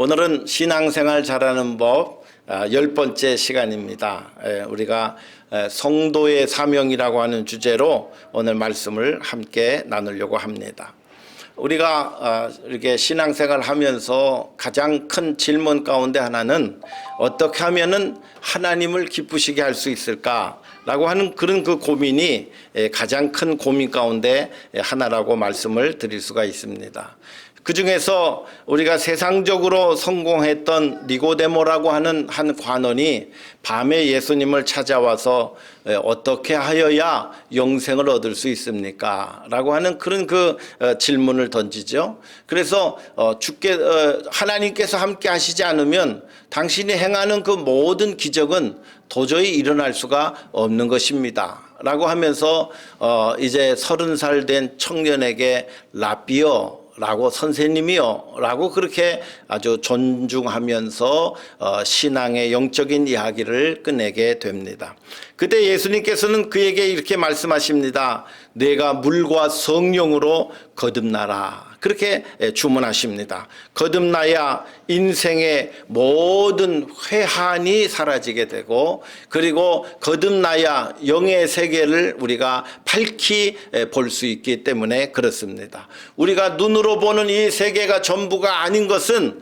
오늘은 신앙생활 잘하는 법 10번째 시간입니다. 우리가 성도의 사명이라고 하는 주제로 오늘 말씀을 함께 나누려고 합니다. 우리가 이렇게 신앙생활을 하면서 가장 큰 질문 가운데 하나는 어떻게 하면은 하나님을 기쁘시게 할 수 있을까라고 하는 그런 그 고민이 가장 큰 고민 가운데 하나라고 말씀을 드릴 수가 있습니다. 그 중에서 우리가 세상적으로 성공했던 니고데모라고 하는 한 관원이 밤에 예수님을 찾아와서 어떻게 하여야 영생을 얻을 수 있습니까? 라고 하는 그런 그 질문을 던지죠. 그래서 하나님께서 함께 하시지 않으면 당신이 행하는 그 모든 기적은 도저히 일어날 수가 없는 것입니다. 라고 하면서 이제 30살 된 청년에게 라비어 라고 선생님이요 라고 그렇게 아주 존중하면서 신앙의 영적인 이야기를 끝내게 됩니다. 그때 예수님께서는 그에게 이렇게 말씀하십니다. 내가 물과 성령으로 거듭나라. 그렇게 주문하십니다. 거듭나야 인생의 모든 회한이 사라지게 되고, 그리고 거듭나야 영의 세계를 우리가 밝히 볼 수 있기 때문에 그렇습니다. 우리가 눈으로 보는 이 세계가 전부가 아닌 것은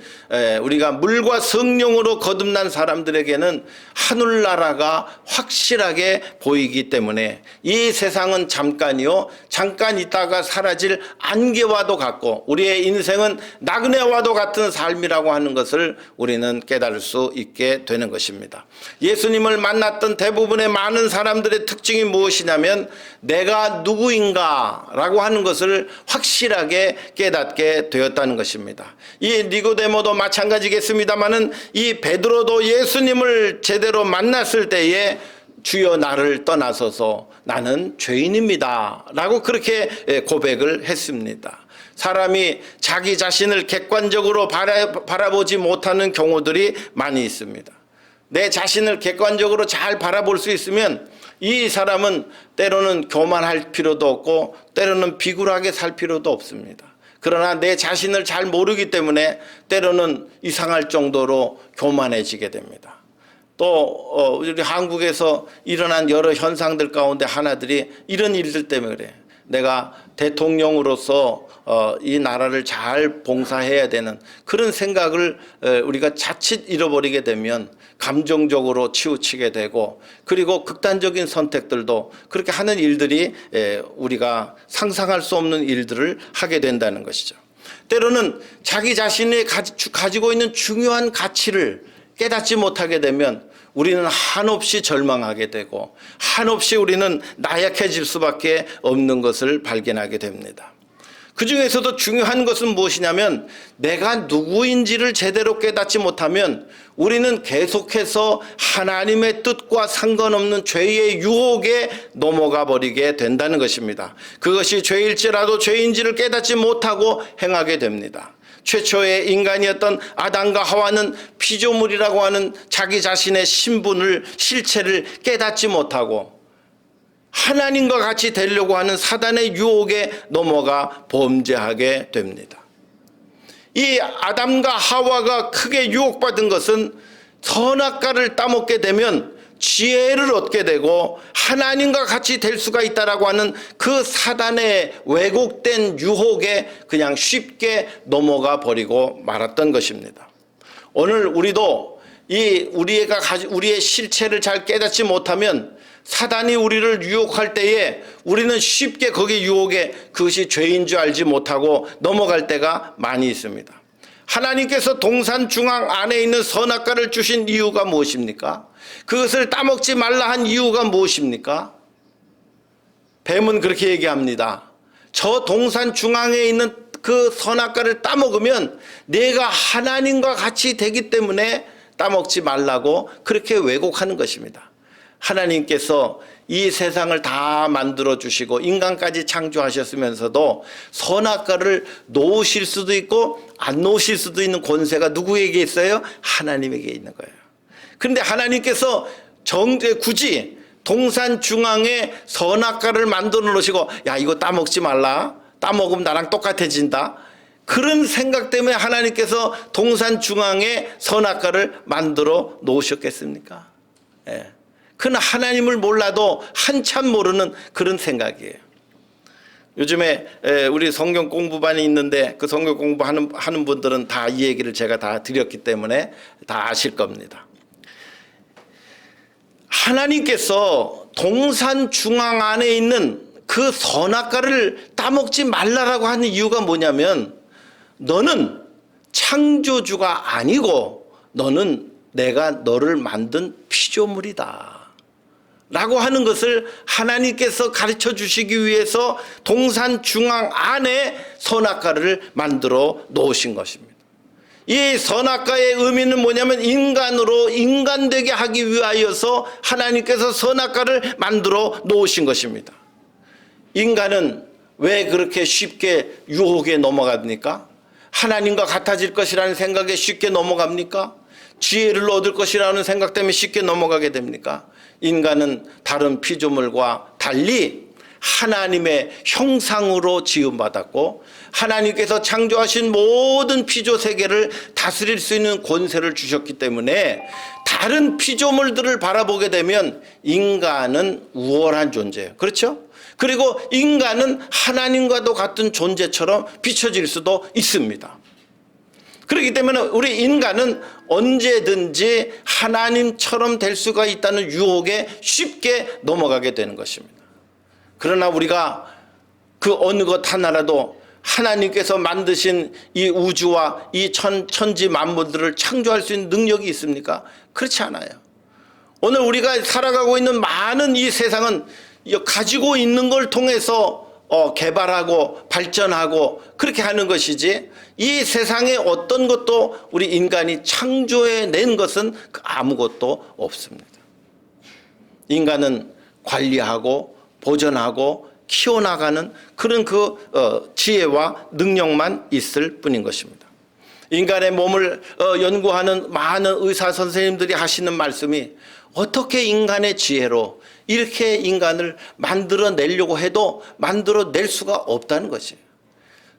우리가 물과 성령으로 거듭난 사람들에게는 하늘나라가 확실하게 보이기 때문에 이 세상은 잠깐이요, 잠깐 있다가 사라질 안개와도 같고 우리의 인생은 나그네와도 같은 삶이라고 하는 것을 우리는 깨달을 수 있게 되는 것입니다. 예수님을 만났던 대부분의 많은 사람들의 특징이 무엇이냐면 내가 누구인가 라고 하는 것을 확실하게 깨닫게 되었다는 것입니다. 이 니고데모도 마찬가지겠습니다마는 이 베드로도 예수님을 제대로 만났을 때에 주여 나를 떠나서서 나는 죄인입니다 라고 그렇게 고백을 했습니다. 사람이 자기 자신을 객관적으로 바라보지 못하는 경우들이 많이 있습니다. 내 자신을 객관적으로 잘 바라볼 수 있으면 이 사람은 때로는 교만할 필요도 없고 때로는 비굴하게 살 필요도 없습니다. 그러나 내 자신을 잘 모르기 때문에 때로는 이상할 정도로 교만해지게 됩니다. 또 우리 한국에서 일어난 여러 현상들 가운데 하나들이 이런 일들 때문에 그래요. 내가 대통령으로서 이 나라를 잘 봉사해야 되는 그런 생각을 우리가 자칫 잃어버리게 되면 감정적으로 치우치게 되고, 그리고 극단적인 선택들도 그렇게 하는 일들이 우리가 상상할 수 없는 일들을 하게 된다는 것이죠. 때로는 자기 자신이 가지고 있는 중요한 가치를 깨닫지 못하게 되면 우리는 한없이 절망하게 되고 한없이 우리는 나약해질 수밖에 없는 것을 발견하게 됩니다. 그 중에서도 중요한 것은 무엇이냐면 내가 누구인지를 제대로 깨닫지 못하면 우리는 계속해서 하나님의 뜻과 상관없는 죄의 유혹에 넘어가 버리게 된다는 것입니다. 그것이 죄일지라도 죄인지를 깨닫지 못하고 행하게 됩니다. 최초의 인간이었던 아담과 하와는 피조물이라고 하는 자기 자신의 신분을, 실체를 깨닫지 못하고 하나님과 같이 되려고 하는 사단의 유혹에 넘어가 범죄하게 됩니다. 이 아담과 하와가 크게 유혹받은 것은 선악과를 따먹게 되면 지혜를 얻게 되고 하나님과 같이 될 수가 있다라고 하는 그 사단의 왜곡된 유혹에 그냥 쉽게 넘어가 버리고 말았던 것입니다. 오늘 우리도 우리의 실체를 잘 깨닫지 못하면 사단이 우리를 유혹할 때에 우리는 쉽게 거기 유혹에 그것이 죄인 줄 알지 못하고 넘어갈 때가 많이 있습니다. 하나님께서 동산 중앙 안에 있는 선악과를 주신 이유가 무엇입니까? 그것을 따먹지 말라 한 이유가 무엇입니까? 뱀은 그렇게 얘기합니다. 저 동산 중앙에 있는 그 선악과를 따먹으면 내가 하나님과 같이 되기 때문에 따먹지 말라고 그렇게 왜곡하는 것입니다. 하나님께서 이 세상을 다 만들어 주시고 인간까지 창조하셨으면서도 선악과를 놓으실 수도 있고 안 놓으실 수도 있는 권세가 누구에게 있어요? 하나님에게 있는 거예요. 그런데 하나님께서 굳이 동산 중앙에 선악과를 만들어 놓으시고 야 이거 따먹지 말라, 따먹으면 나랑 똑같아진다, 그런 생각 때문에 하나님께서 동산 중앙에 선악과를 만들어 놓으셨겠습니까? 예. 그건 하나님을 몰라도 한참 모르는 그런 생각이에요. 요즘에 우리 성경 공부반이 있는데 그 성경 공부하는 분들은 다 이 얘기를 제가 다 드렸기 때문에 다 아실 겁니다. 하나님께서 동산 중앙 안에 있는 그 선악과를 따먹지 말라라고 하는 이유가 뭐냐면, 너는 창조주가 아니고 너는 내가 너를 만든 피조물이다 라고 하는 것을 하나님께서 가르쳐 주시기 위해서 동산 중앙 안에 선악과를 만들어 놓으신 것입니다. 이 선악과의 의미는 뭐냐면, 인간으로 인간되게 하기 위하여서 하나님께서 선악과를 만들어 놓으신 것입니다. 인간은 왜 그렇게 쉽게 유혹에 넘어갑니까? 하나님과 같아질 것이라는 생각에 쉽게 넘어갑니까? 지혜를 얻을 것이라는 생각 때문에 쉽게 넘어가게 됩니까? 인간은 다른 피조물과 달리 하나님의 형상으로 지음받았고, 하나님께서 창조하신 모든 피조 세계를 다스릴 수 있는 권세를 주셨기 때문에 다른 피조물들을 바라보게 되면 인간은 우월한 존재예요. 그렇죠? 그리고 인간은 하나님과도 같은 존재처럼 비춰질 수도 있습니다. 그렇기 때문에 우리 인간은 언제든지 하나님처럼 될 수가 있다는 유혹에 쉽게 넘어가게 되는 것입니다. 그러나 우리가 그 어느 것 하나라도 하나님께서 만드신 이 우주와 이 천지 만물들을 창조할 수 있는 능력이 있습니까? 그렇지 않아요. 오늘 우리가 살아가고 있는 많은 이 세상은 가지고 있는 걸 통해서 개발하고 발전하고 그렇게 하는 것이지, 이 세상에 어떤 것도 우리 인간이 창조해낸 것은 아무것도 없습니다. 인간은 관리하고 보존하고 키워나가는 그런 지혜와 능력만 있을 뿐인 것입니다. 인간의 몸을 연구하는 많은 의사 선생님들이 하시는 말씀이, 어떻게 인간의 지혜로 이렇게 인간을 만들어내려고 해도 만들어낼 수가 없다는 것이에요.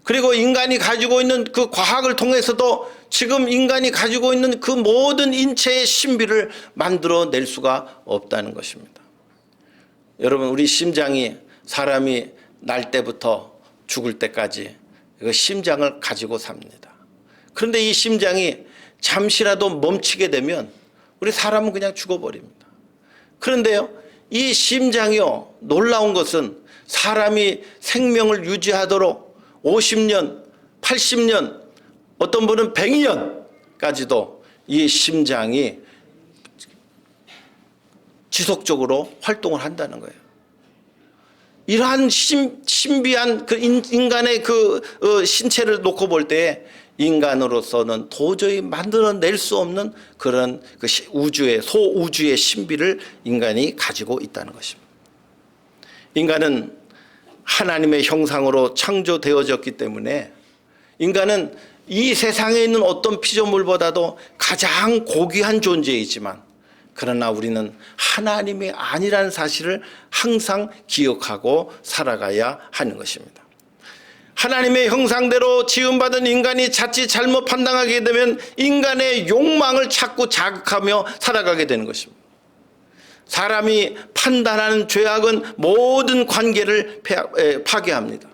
그리고 인간이 가지고 있는 그 과학을 통해서도 지금 인간이 가지고 있는 그 모든 인체의 신비를 만들어낼 수가 없다는 것입니다. 여러분, 우리 심장이 사람이 날 때부터 죽을 때까지 그 심장을 가지고 삽니다. 그런데 이 심장이 잠시라도 멈추게 되면 우리 사람은 그냥 죽어버립니다. 그런데요, 이 심장이요, 놀라운 것은 사람이 생명을 유지하도록 50년, 80년, 어떤 분은 100년까지도 이 심장이 지속적으로 활동을 한다는 거예요. 이러한 신비한 그 인간의 신체를 놓고 볼 때 인간으로서는 도저히 만들어낼 수 없는 그런 소우주의 신비를 인간이 가지고 있다는 것입니다. 인간은 하나님의 형상으로 창조되어졌기 때문에 인간은 이 세상에 있는 어떤 피조물보다도 가장 고귀한 존재이지만, 그러나 우리는 하나님이 아니라는 사실을 항상 기억하고 살아가야 하는 것입니다. 하나님의 형상대로 지음받은 인간이 자칫 잘못 판단하게 되면 인간의 욕망을 자꾸 자극하며 살아가게 되는 것입니다. 사람이 판단하는 죄악은 모든 관계를 파괴합니다.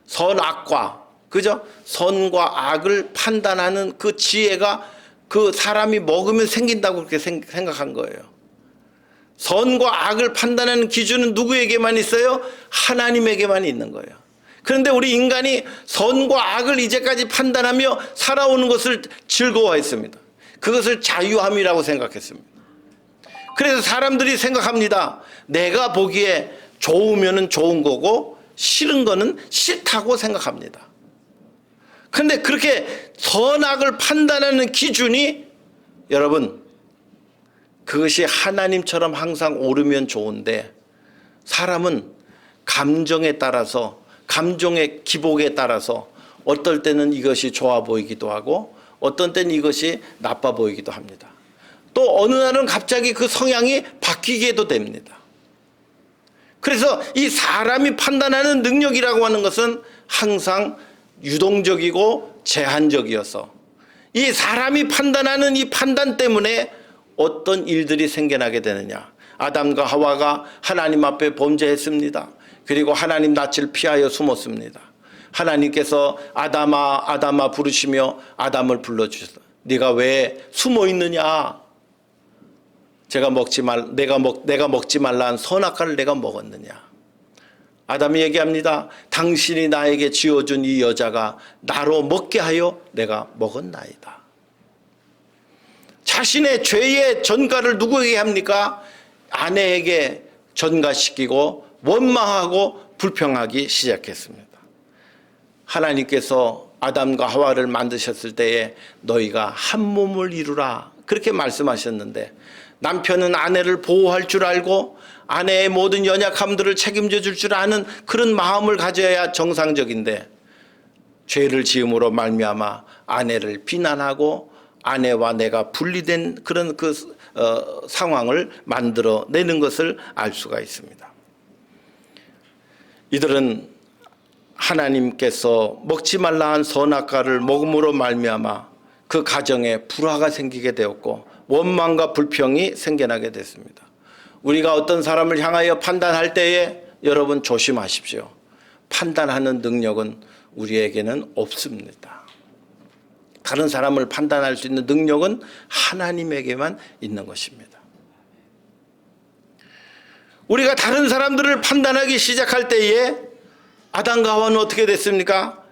선악과, 그죠? 선과 악을 판단하는 그 지혜가 그 사람이 먹으면 생긴다고 그렇게 생각한 거예요. 선과 악을 판단하는 기준은 누구에게만 있어요? 하나님에게만 있는 거예요. 그런데 우리 인간이 선과 악을 이제까지 판단하며 살아오는 것을 즐거워했습니다. 그것을 자유함이라고 생각했습니다. 그래서 사람들이 생각합니다. 내가 보기에 좋으면 좋은 거고 싫은 거는 싫다고 생각합니다. 그런데 그렇게 선악을 판단하는 기준이, 여러분, 그것이 하나님처럼 항상 옳으면 좋은데, 사람은 감정에 따라서, 감정의 기복에 따라서 어떨 때는 이것이 좋아 보이기도 하고 어떤 때는 이것이 나빠 보이기도 합니다. 또 어느 날은 갑자기 그 성향이 바뀌게도 됩니다. 그래서 이 사람이 판단하는 능력이라고 하는 것은 항상 유동적이고 제한적이어서 이 사람이 판단하는 이 판단 때문에 어떤 일들이 생겨나게 되느냐. 아담과 하와가 하나님 앞에 범죄했습니다. 그리고 하나님 낯을 피하여 숨었습니다. 하나님께서 아담아 아담아 부르시며 아담을 불러주셨다. 네가 왜 숨어 있느냐. 내가 먹지 말라 한 선악과를 내가 먹었느냐. 아담이 얘기합니다. 당신이 나에게 지어준 이 여자가 나로 먹게 하여 내가 먹었나이다. 자신의 죄의 전가를 누구에게 합니까? 아내에게 전가시키고 원망하고 불평하기 시작했습니다. 하나님께서 아담과 하와를 만드셨을 때에 너희가 한 몸을 이루라 그렇게 말씀하셨는데 남편은 아내를 보호할 줄 알고 아내의 모든 연약함들을 책임져 줄 줄 아는 그런 마음을 가져야 정상적인데 죄를 지음으로 말미암아 아내를 비난하고 아내와 내가 분리된 그런 상황을 만들어내는 것을 알 수가 있습니다. 이들은 하나님께서 먹지 말라 한 선악과를 먹음으로 말미암아 그 가정에 불화가 생기게 되었고 원망과 불평이 생겨나게 됐습니다. 우리가 어떤 사람을 향하여 판단할 때에 여러분 조심하십시오. 판단하는 능력은 우리에게는 없습니다. 다른 사람을 판단할 수 있는 능력은 하나님에게만 있는 것입니다. 우리가 다른 사람들을 판단하기 시작할 때에 아담과 하와는 어떻게 됐습니까?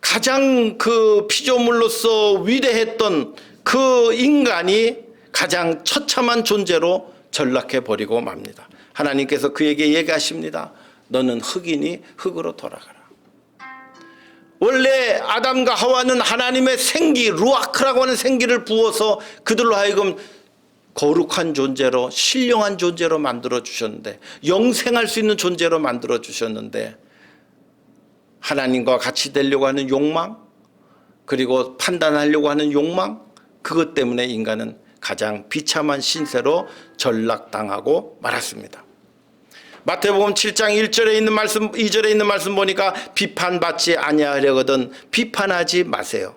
가장 그 피조물로서 위대했던 그 인간이 가장 처참한 존재로 전락해 버리고 맙니다. 하나님께서 그에게 얘기하십니다. 너는 흙이니 흙으로 돌아가라. 원래 아담과 하와는 하나님의 생기, 루아크라고 하는 생기를 부어서 그들로 하여금 거룩한 존재로 신령한 존재로 만들어 주셨는데 영생할 수 있는 존재로 만들어 주셨는데 하나님과 같이 되려고 하는 욕망 그리고 판단하려고 하는 욕망 그것 때문에 인간은 가장 비참한 신세로 전락당하고 말았습니다. 마태복음 7장 1절에 있는 말씀 2절에 있는 말씀 보니까 비판받지 아니하려거든 비판하지 마세요.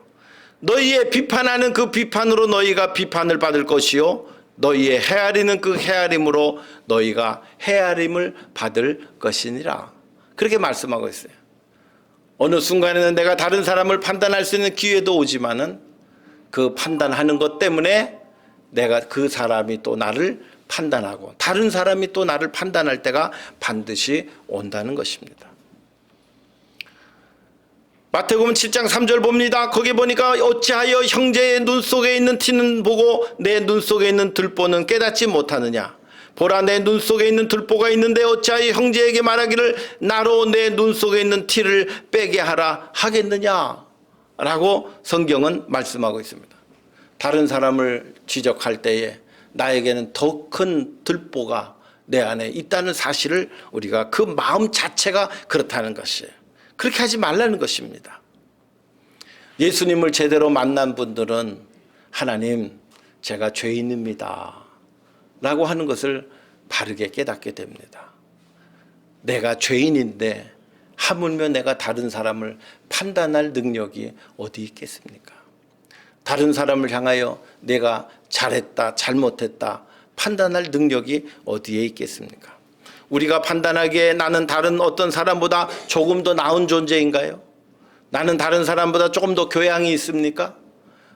너희의 비판하는 그 비판으로 너희가 비판을 받을 것이요 너희의 헤아리는 그 헤아림으로 너희가 헤아림을 받을 것이니라. 그렇게 말씀하고 있어요. 어느 순간에는 내가 다른 사람을 판단할 수 있는 기회도 오지만은 그 판단하는 것 때문에 내가 그 사람이 또 나를 판단하고 다른 사람이 또 나를 판단할 때가 반드시 온다는 것입니다. 마태복음 7장 3절 봅니다. 거기 보니까 어찌하여 형제의 눈 속에 있는 티는 보고 내 눈 속에 있는 들보는 깨닫지 못하느냐. 보라 내 눈 속에 있는 들보가 있는데 어찌하여 형제에게 말하기를 나로 내 눈 속에 있는 티를 빼게 하라 하겠느냐 라고 성경은 말씀하고 있습니다. 다른 사람을 지적할 때에 나에게는 더 큰 들보가 내 안에 있다는 사실을 우리가 그 마음 자체가 그렇다는 것이에요. 그렇게 하지 말라는 것입니다. 예수님을 제대로 만난 분들은 하나님 제가 죄인입니다 라고 하는 것을 바르게 깨닫게 됩니다. 내가 죄인인데 하물며 내가 다른 사람을 판단할 능력이 어디 있겠습니까? 다른 사람을 향하여 내가 잘했다 잘못했다 판단할 능력이 어디에 있겠습니까? 우리가 판단하기에 나는 다른 어떤 사람보다 조금 더 나은 존재인가요? 나는 다른 사람보다 조금 더 교양이 있습니까?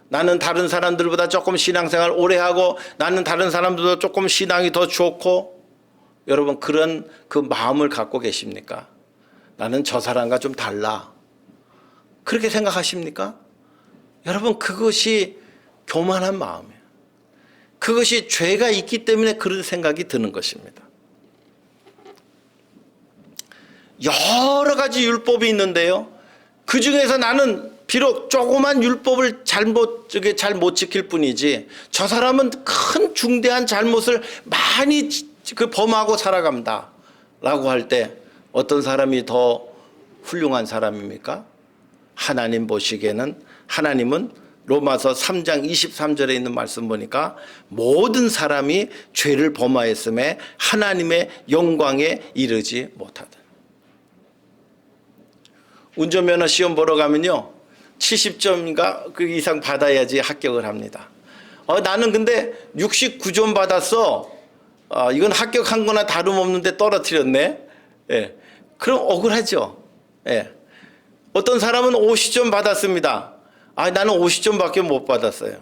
나는 다른 사람들보다 조금 신앙생활 오래 하고 나는 다른 사람들보다 조금 신앙이 더 좋고 여러분 그런 그 마음을 갖고 계십니까? 나는 저 사람과 좀 달라 그렇게 생각하십니까? 여러분 그것이 교만한 마음이에요. 그것이 죄가 있기 때문에 그런 생각이 드는 것입니다. 여러 가지 율법이 있는데요. 그 중에서 나는 비록 조그만 율법을 잘 못 지킬 뿐이지 저 사람은 큰 중대한 잘못을 많이 범하고 살아간다 라고 할 때 어떤 사람이 더 훌륭한 사람입니까? 하나님 보시기에는 하나님은 로마서 3장 23절에 있는 말씀 보니까 모든 사람이 죄를 범하였음에 하나님의 영광에 이르지 못하다. 운전면허 시험 보러 가면요 70점인가 그 이상 받아야지 합격을 합니다. 나는 근데 69점 받았어. 이건 합격한 거나 다름없는데 떨어뜨렸네. 예. 그럼 억울하죠. 예. 어떤 사람은 50점 받았습니다. 나는 50점밖에 못 받았어요.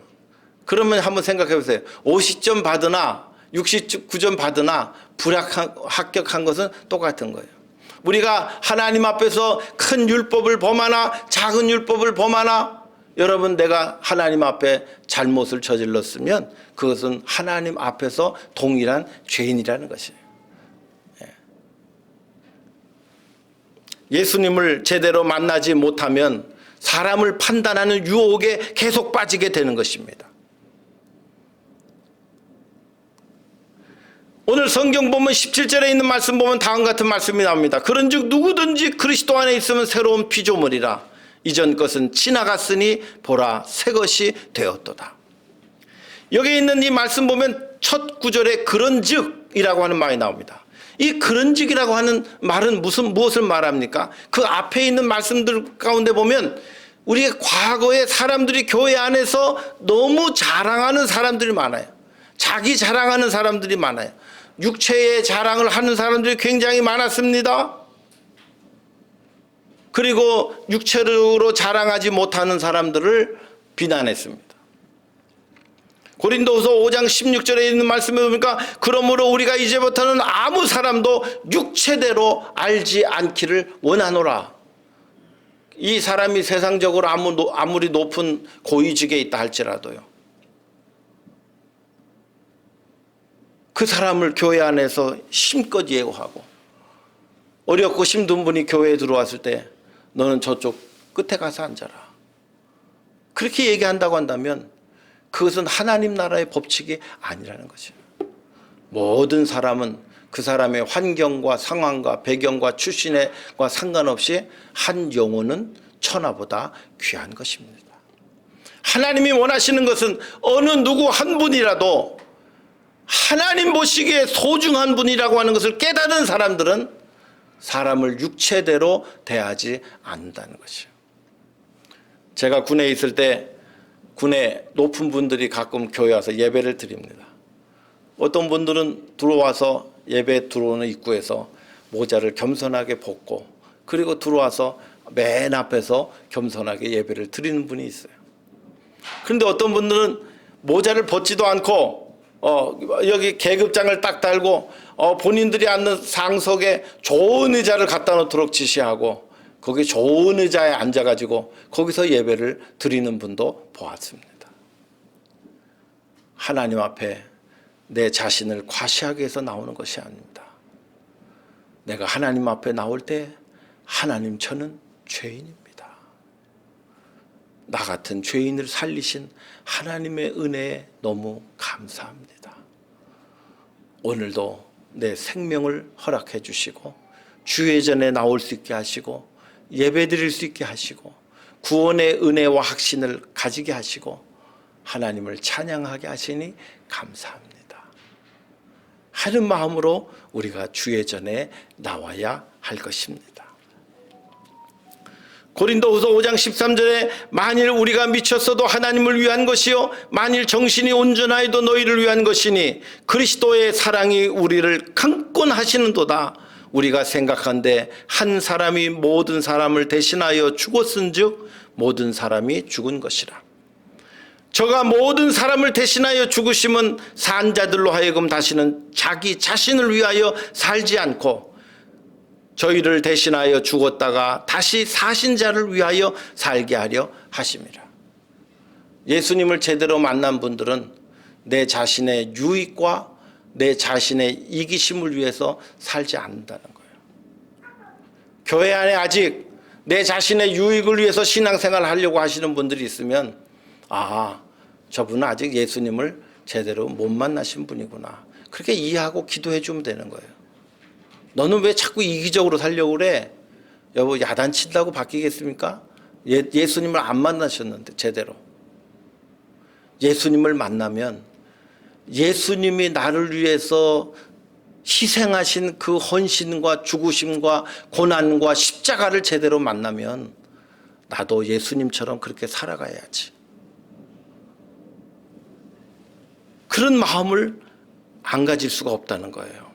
그러면 한번 생각해 보세요. 50점 받으나 69점 받으나 합격한 것은 똑같은 거예요. 우리가 하나님 앞에서 큰 율법을 범하나 작은 율법을 범하나 여러분 내가 하나님 앞에 잘못을 저질렀으면 그것은 하나님 앞에서 동일한 죄인이라는 것이에요. 예수님을 제대로 만나지 못하면 사람을 판단하는 유혹에 계속 빠지게 되는 것입니다. 오늘 성경 보면 17절에 있는 말씀 보면 다음 같은 말씀이 나옵니다. 그런즉 누구든지 그리스도 안에 있으면 새로운 피조물이라 이전 것은 지나갔으니 보라 새 것이 되었도다. 여기 있는 이 말씀 보면 첫 구절에 그런즉이라고 하는 말이 나옵니다. 이 그런즉이라고 하는 말은 무엇을 말합니까? 그 앞에 있는 말씀들 가운데 보면 우리의 과거에 사람들이 교회 안에서 너무 자랑하는 사람들이 많아요. 자기 자랑하는 사람들이 많아요. 육체의 자랑을 하는 사람들이 굉장히 많았습니다. 그리고 육체로 자랑하지 못하는 사람들을 비난했습니다. 고린도후서 5장 16절에 있는 말씀에 보니까 그러므로 우리가 이제부터는 아무 사람도 육체대로 알지 않기를 원하노라. 이 사람이 세상적으로 아무리 높은 고위직에 있다 할지라도요. 그 사람을 교회 안에서 힘껏 예고하고 어렵고 힘든 분이 교회에 들어왔을 때 너는 저쪽 끝에 가서 앉아라. 그렇게 얘기한다고 한다면 그것은 하나님 나라의 법칙이 아니라는 것이에요. 모든 사람은 그 사람의 환경과 상황과 배경과 출신과 상관없이 한 영혼은 천하보다 귀한 것입니다. 하나님이 원하시는 것은 어느 누구 한 분이라도 하나님 보시기에 소중한 분이라고 하는 것을 깨달은 사람들은 사람을 육체대로 대하지 않는다는 것이에요. 제가 군에 있을 때 군에 높은 분들이 가끔 교회 와서 예배를 드립니다. 어떤 분들은 들어와서 예배 들어오는 입구에서 모자를 겸손하게 벗고 그리고 들어와서 맨 앞에서 겸손하게 예배를 드리는 분이 있어요. 그런데 어떤 분들은 모자를 벗지도 않고 여기 계급장을 딱 달고 본인들이 앉는 상석에 좋은 의자를 갖다 놓도록 지시하고 거기 좋은 의자에 앉아가지고 거기서 예배를 드리는 분도 보았습니다. 하나님 앞에 내 자신을 과시하기 위해서 나오는 것이 아닙니다. 내가 하나님 앞에 나올 때 하나님 저는 죄인입니다. 나 같은 죄인을 살리신 하나님의 은혜에 너무 감사합니다. 오늘도 내 생명을 허락해 주시고 주회전에 나올 수 있게 하시고 예배 드릴 수 있게 하시고 구원의 은혜와 확신을 가지게 하시고 하나님을 찬양하게 하시니 감사합니다 하는 마음으로 우리가 주회전에 나와야 할 것입니다. 고린도후서 5장 13절에 만일 우리가 미쳤어도 하나님을 위한 것이요 만일 정신이 온전하여도 너희를 위한 것이니 그리스도의 사랑이 우리를 강권하시는도다. 우리가 생각한데 한 사람이 모든 사람을 대신하여 죽었은즉 모든 사람이 죽은 것이라. 저가 모든 사람을 대신하여 죽으심은 산 자들로 하여금 다시는 자기 자신을 위하여 살지 않고 저희를 대신하여 죽었다가 다시 사신 자를 위하여 살게 하려 하심이라. 예수님을 제대로 만난 분들은 내 자신의 유익과 내 자신의 이기심을 위해서 살지 않는다는 거예요. 교회 안에 아직 내 자신의 유익을 위해서 신앙생활을 하려고 하시는 분들이 있으면 저분은 아직 예수님을 제대로 못 만나신 분이구나. 그렇게 이해하고 기도해 주면 되는 거예요. 너는 왜 자꾸 이기적으로 살려고 그래? 여보 야단친다고 바뀌겠습니까? 예수님을 안 만나셨는데 제대로. 예수님을 만나면 예수님이 나를 위해서 희생하신 그 헌신과 죽으심과 고난과 십자가를 제대로 만나면 나도 예수님처럼 그렇게 살아가야지. 그런 마음을 안 가질 수가 없다는 거예요.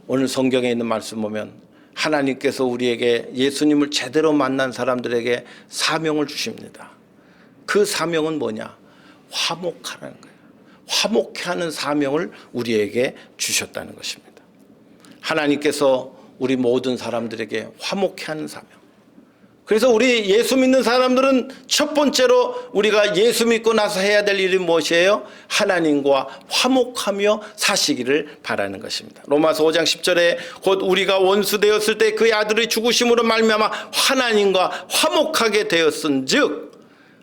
오늘 성경에 있는 말씀 보면 하나님께서 우리에게 예수님을 제대로 만난 사람들에게 사명을 주십니다. 그 사명은 뭐냐? 화목하라는 거예요. 화목해 하는 사명을 우리에게 주셨다는 것입니다. 하나님께서 우리 모든 사람들에게 화목해 하는 사명. 그래서 우리 예수 믿는 사람들은 첫 번째로 우리가 예수 믿고 나서 해야 될 일이 무엇이에요? 하나님과 화목하며 사시기를 바라는 것입니다. 로마서 5장 10절에 곧 우리가 원수 되었을 때 그의 아들의 죽으심으로 말미암아 하나님과 화목하게 되었은즉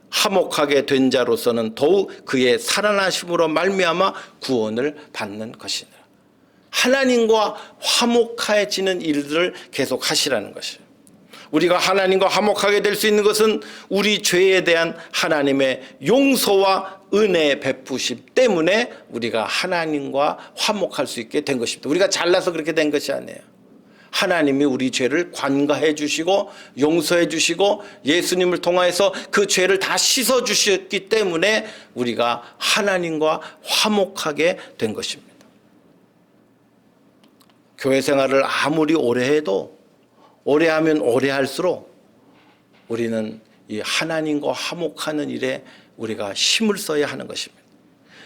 화목하게 된 자로서는 더욱 그의 살아나심으로 말미암아 구원을 받는 것이니라. 하나님과 화목해지는 일들을 계속 하시라는 것이에요. 우리가 하나님과 화목하게 될 수 있는 것은 우리 죄에 대한 하나님의 용서와 은혜 베푸심 때문에 우리가 하나님과 화목할 수 있게 된 것입니다. 우리가 잘나서 그렇게 된 것이 아니에요. 하나님이 우리 죄를 관가해 주시고 용서해 주시고 예수님을 통하여서 그 죄를 다 씻어 주셨기 때문에 우리가 하나님과 화목하게 된 것입니다. 교회 생활을 아무리 오래 해도 오래 하면 오래 할수록 우리는 이 하나님과 화목하는 일에 우리가 힘을 써야 하는 것입니다.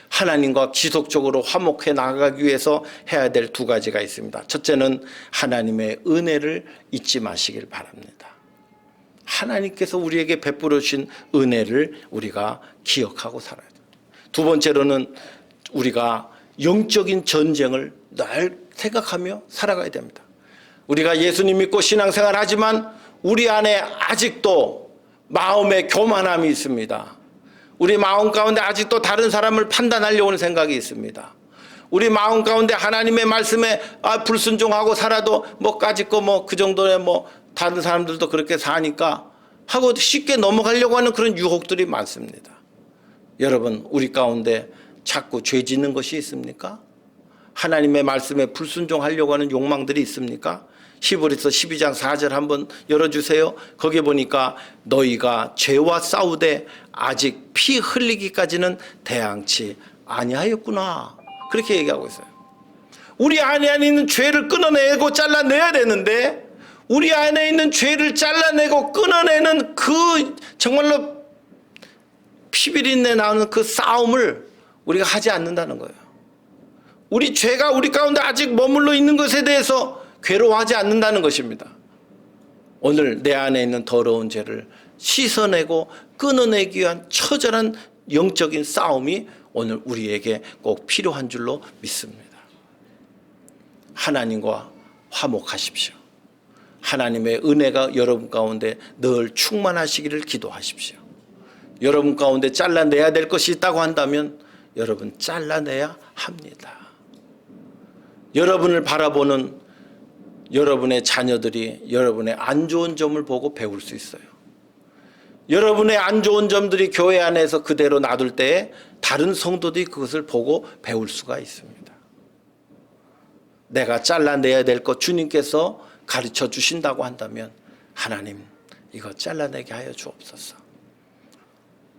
하나님과 지속적으로 화목해 나가기 위해서 해야 될 두 가지가 있습니다. 첫째는 하나님의 은혜를 잊지 마시길 바랍니다. 하나님께서 우리에게 베풀어 주신 은혜를 우리가 기억하고 살아야 돼요. 두 번째로는 우리가 영적인 전쟁을 늘 생각하며 살아가야 됩니다. 우리가 예수님 믿고 신앙생활 하지만 우리 안에 아직도 마음의 교만함이 있습니다. 우리 마음 가운데 아직도 다른 사람을 판단하려고 하는 생각이 있습니다. 우리 마음 가운데 하나님의 말씀에 불순종하고 살아도 까짓 거 그 정도에 다른 사람들도 그렇게 사니까 하고 쉽게 넘어가려고 하는 그런 유혹들이 많습니다. 여러분, 우리 가운데 자꾸 죄 짓는 것이 있습니까? 하나님의 말씀에 불순종하려고 하는 욕망들이 있습니까? 히브리서 12장 4절 한번 열어주세요. 거기 보니까 너희가 죄와 싸우되 아직 피 흘리기까지는 대항치 아니하였구나, 그렇게 얘기하고 있어요. 우리 안에 있는 죄를 끊어내고 잘라내야 되는데 우리 안에 있는 죄를 잘라내고 끊어내는 그 정말로 피비린내 나는 그 싸움을 우리가 하지 않는다는 거예요. 우리 죄가 우리 가운데 아직 머물러 있는 것에 대해서 괴로워하지 않는다는 것입니다. 오늘 내 안에 있는 더러운 죄를 씻어내고 끊어내기 위한 처절한 영적인 싸움이 오늘 우리에게 꼭 필요한 줄로 믿습니다. 하나님과 화목하십시오. 하나님의 은혜가 여러분 가운데 늘 충만하시기를 기도하십시오. 여러분 가운데 잘라내야 될 것이 있다고 한다면 여러분 잘라내야 합니다. 여러분을 바라보는 여러분의 자녀들이 여러분의 안 좋은 점을 보고 배울 수 있어요. 여러분의 안 좋은 점들이 교회 안에서 그대로 놔둘 때에 다른 성도들이 그것을 보고 배울 수가 있습니다. 내가 잘라내야 될 것 주님께서 가르쳐 주신다고 한다면 하나님, 이거 잘라내게 하여 주옵소서.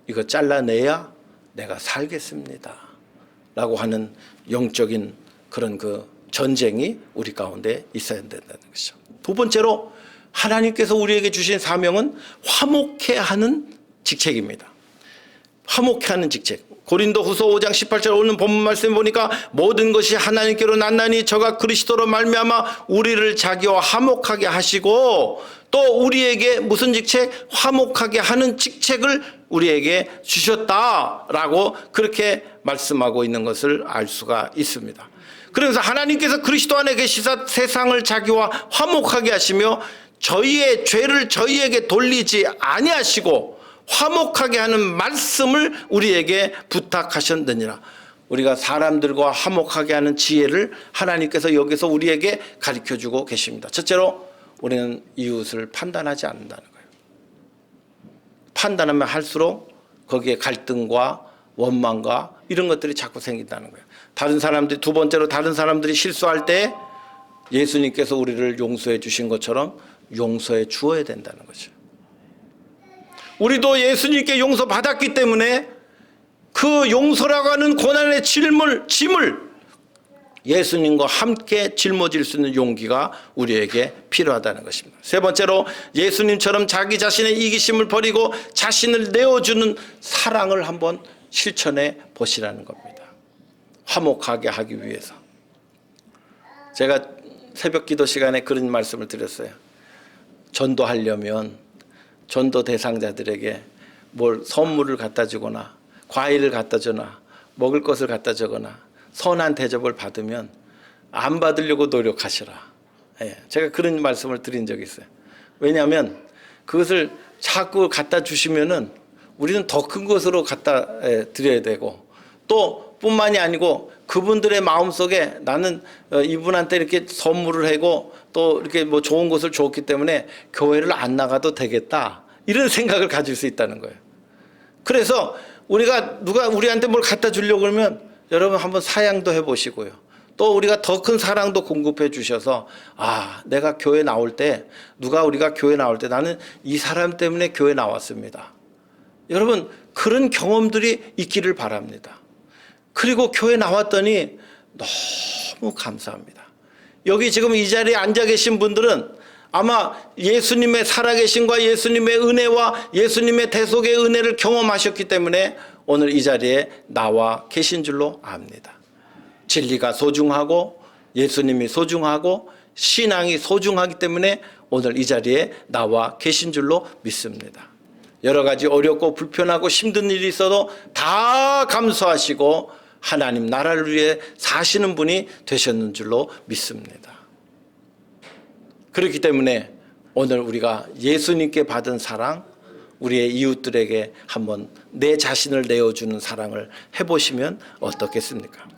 이거 잘라내야 내가 살겠습니다 라고 하는 영적인 그런 그 전쟁이 우리 가운데 있어야 된다는 것이죠. 두 번째로 하나님께서 우리에게 주신 사명은 화목해 하는 직책입니다. 화목해 하는 직책. 고린도후서 5장 18절 오늘 본문 말씀 보니까 모든 것이 하나님께로 났나니 저가 그리스도로 말미암아 우리를 자기와 화목하게 하시고 또 우리에게 무슨 직책? 화목하게 하는 직책을 우리에게 주셨다라고 그렇게 말씀하고 있는 것을 알 수가 있습니다. 그래서 하나님께서 그리스도 안에 계시사 세상을 자기와 화목하게 하시며 저희의 죄를 저희에게 돌리지 아니하시고 화목하게 하는 말씀을 우리에게 부탁하셨느니라. 우리가 사람들과 화목하게 하는 지혜를 하나님께서 여기서 우리에게 가르쳐주고 계십니다. 첫째로 우리는 이웃을 판단하지 않는다는 거예요. 판단하면 할수록 거기에 갈등과 원망과 이런 것들이 자꾸 생긴다는 거예요. 다른 사람들이, 두 번째로 다른 사람들이 실수할 때 예수님께서 우리를 용서해 주신 것처럼 용서해 주어야 된다는 거죠. 우리도 예수님께 용서받았기 때문에 그 용서라고 하는 고난의 짐을 예수님과 함께 짊어질 수 있는 용기가 우리에게 필요하다는 것입니다. 세 번째로 예수님처럼 자기 자신의 이기심을 버리고 자신을 내어주는 사랑을 한번 실천해 보시라는 겁니다. 화목하게 하기 위해서. 제가 새벽 기도 시간에 그런 말씀을 드렸어요. 전도하려면 전도 대상자들에게 뭘 선물을 갖다 주거나 과일을 갖다 주거나 먹을 것을 갖다 주거나 선한 대접을 받으면 안 받으려고 노력하시라. 제가 그런 말씀을 드린 적이 있어요. 왜냐하면 그것을 자꾸 갖다 주시면은 우리는 더 큰 것으로 갖다 드려야 되고, 또 뿐만이 아니고 그분들의 마음속에 나는 이분한테 이렇게 선물을 하고 또 이렇게 뭐 좋은 것을 줬기 때문에 교회를 안 나가도 되겠다, 이런 생각을 가질 수 있다는 거예요. 그래서 우리가 누가 우리한테 뭘 갖다 주려고 그러면 여러분 한번 사양도 해보시고요. 또 우리가 더 큰 사랑도 공급해 주셔서, 내가 교회 나올 때, 우리가 교회 나올 때 나는 이 사람 때문에 교회 나왔습니다. 여러분 그런 경험들이 있기를 바랍니다. 그리고 교회 나왔더니 너무 감사합니다. 여기 지금 이 자리에 앉아 계신 분들은 아마 예수님의 살아계심과 예수님의 은혜와 예수님의 대속의 은혜를 경험하셨기 때문에 오늘 이 자리에 나와 계신 줄로 압니다. 진리가 소중하고 예수님이 소중하고 신앙이 소중하기 때문에 오늘 이 자리에 나와 계신 줄로 믿습니다. 여러 가지 어렵고 불편하고 힘든 일이 있어도 다 감수하시고 하나님 나라를 위해 사시는 분이 되셨는 줄로 믿습니다. 그렇기 때문에 오늘 우리가 예수님께 받은 사랑, 우리의 이웃들에게 한번 내 자신을 내어주는 사랑을 해보시면 어떻겠습니까?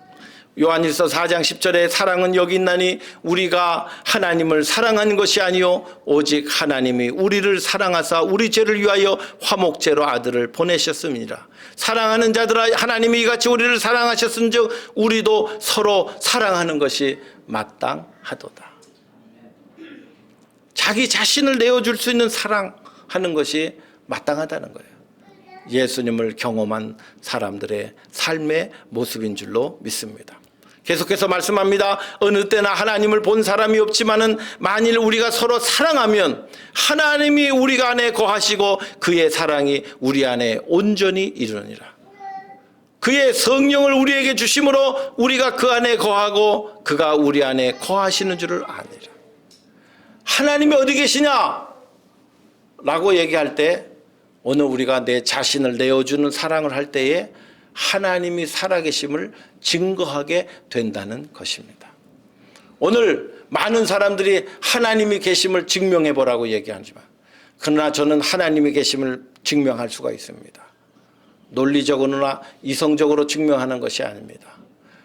요한일서 4장 10절에 사랑은 여기 있나니 우리가 하나님을 사랑한 것이 아니요 오직 하나님이 우리를 사랑하사 우리 죄를 위하여 화목제로 아들을 보내셨습니다. 사랑하는 자들아, 하나님이 이같이 우리를 사랑하셨은즉 우리도 서로 사랑하는 것이 마땅하도다. 자기 자신을 내어줄 수 있는 사랑하는 것이 마땅하다는 거예요. 예수님을 경험한 사람들의 삶의 모습인 줄로 믿습니다. 계속해서 말씀합니다. 어느 때나 하나님을 본 사람이 없지만은 만일 우리가 서로 사랑하면 하나님이 우리 안에 거하시고 그의 사랑이 우리 안에 온전히 이루니라. 그의 성령을 우리에게 주심으로 우리가 그 안에 거하고 그가 우리 안에 거하시는 줄을 아니라. 하나님이 어디 계시냐? 라고 얘기할 때 오늘 우리가 내 자신을 내어주는 사랑을 할 때에 하나님이 살아계심을 증거하게 된다는 것입니다. 오늘 많은 사람들이 하나님이 계심을 증명해보라고 얘기하지만 그러나 저는 하나님이 계심을 증명할 수가 있습니다. 논리적으로나 이성적으로 증명하는 것이 아닙니다.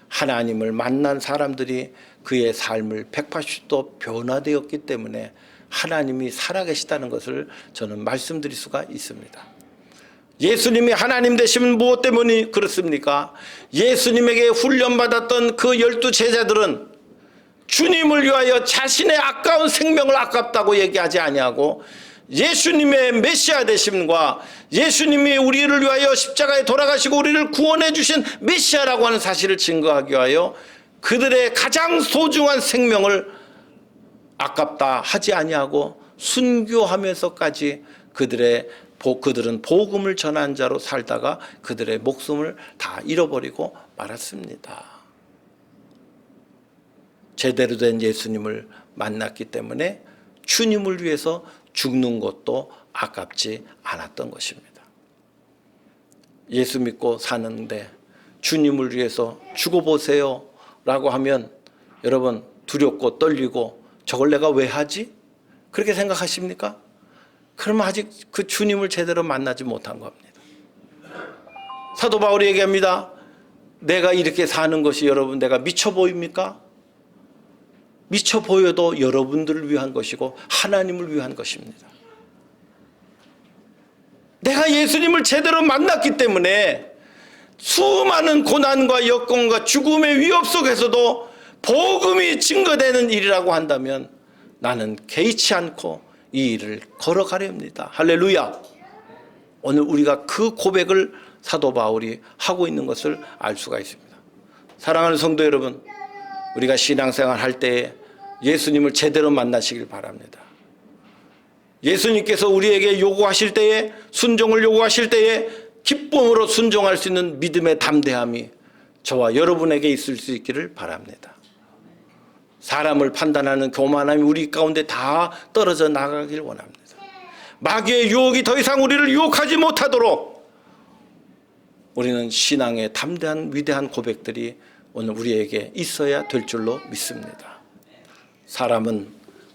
하나님을 만난 사람들이 그의 삶을 180도 변화되었기 때문에 하나님이 살아계시다는 것을 저는 말씀드릴 수가 있습니다. 예수님이 하나님 되시면 무엇 때문에 그렇습니까? 예수님에게 훈련받았던 그 12 제자들은 주님을 위하여 자신의 아까운 생명을 아깝다고 얘기하지 아니하고 예수님의 메시아 되심과 예수님이 우리를 위하여 십자가에 돌아가시고 우리를 구원해 주신 메시아라고 하는 사실을 증거하기 위하여 그들의 가장 소중한 생명을 아깝다 하지 아니하고 순교하면서까지 그들은 복음을 전한 자로 살다가 그들의 목숨을 다 잃어버리고 말았습니다. 제대로 된 예수님을 만났기 때문에 주님을 위해서 죽는 것도 아깝지 않았던 것입니다. 예수 믿고 사는데 주님을 위해서 죽어보세요 라고 하면 여러분 두렵고 떨리고 저걸 내가 왜 하지? 그렇게 생각하십니까? 그러면 아직 그 주님을 제대로 만나지 못한 겁니다. 사도 바울이 얘기합니다. 내가 이렇게 사는 것이 여러분 내가 미쳐 보입니까? 미쳐 보여도 여러분들을 위한 것이고 하나님을 위한 것입니다. 내가 예수님을 제대로 만났기 때문에 수많은 고난과 여건과 죽음의 위협 속에서도 복음이 증거되는 일이라고 한다면 나는 개의치 않고 이 일을 걸어가렵니다. 할렐루야. 오늘 우리가 그 고백을 사도 바울이 하고 있는 것을 알 수가 있습니다. 사랑하는 성도 여러분, 우리가 신앙생활 할 때에 예수님을 제대로 만나시길 바랍니다. 예수님께서 우리에게 요구하실 때에, 순종을 요구하실 때에 기쁨으로 순종할 수 있는 믿음의 담대함이 저와 여러분에게 있을 수 있기를 바랍니다. 사람을 판단하는 교만함이 우리 가운데 다 떨어져 나가길 원합니다. 마귀의 유혹이 더 이상 우리를 유혹하지 못하도록 우리는 신앙의 담대한 위대한 고백들이 오늘 우리에게 있어야 될 줄로 믿습니다. 사람은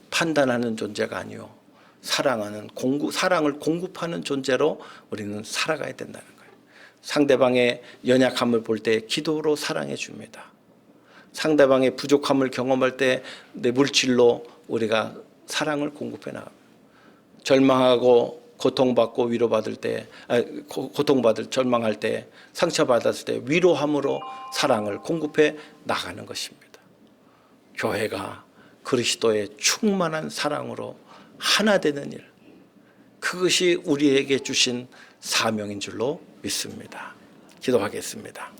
판단하는 존재가 아니요, 사랑을 공급하는 존재로 우리는 살아가야 된다는 거예요. 상대방의 연약함을 볼 때 기도로 사랑해 줍니다. 상대방의 부족함을 경험할 때 내 물질로 우리가 사랑을 공급해 나갑니다. 절망하고 고통받고 위로받을 때, 절망할 때, 상처받았을 때 위로함으로 사랑을 공급해 나가는 것입니다. 교회가 그리스도의 충만한 사랑으로 하나 되는 일, 그것이 우리에게 주신 사명인 줄로 믿습니다. 기도하겠습니다.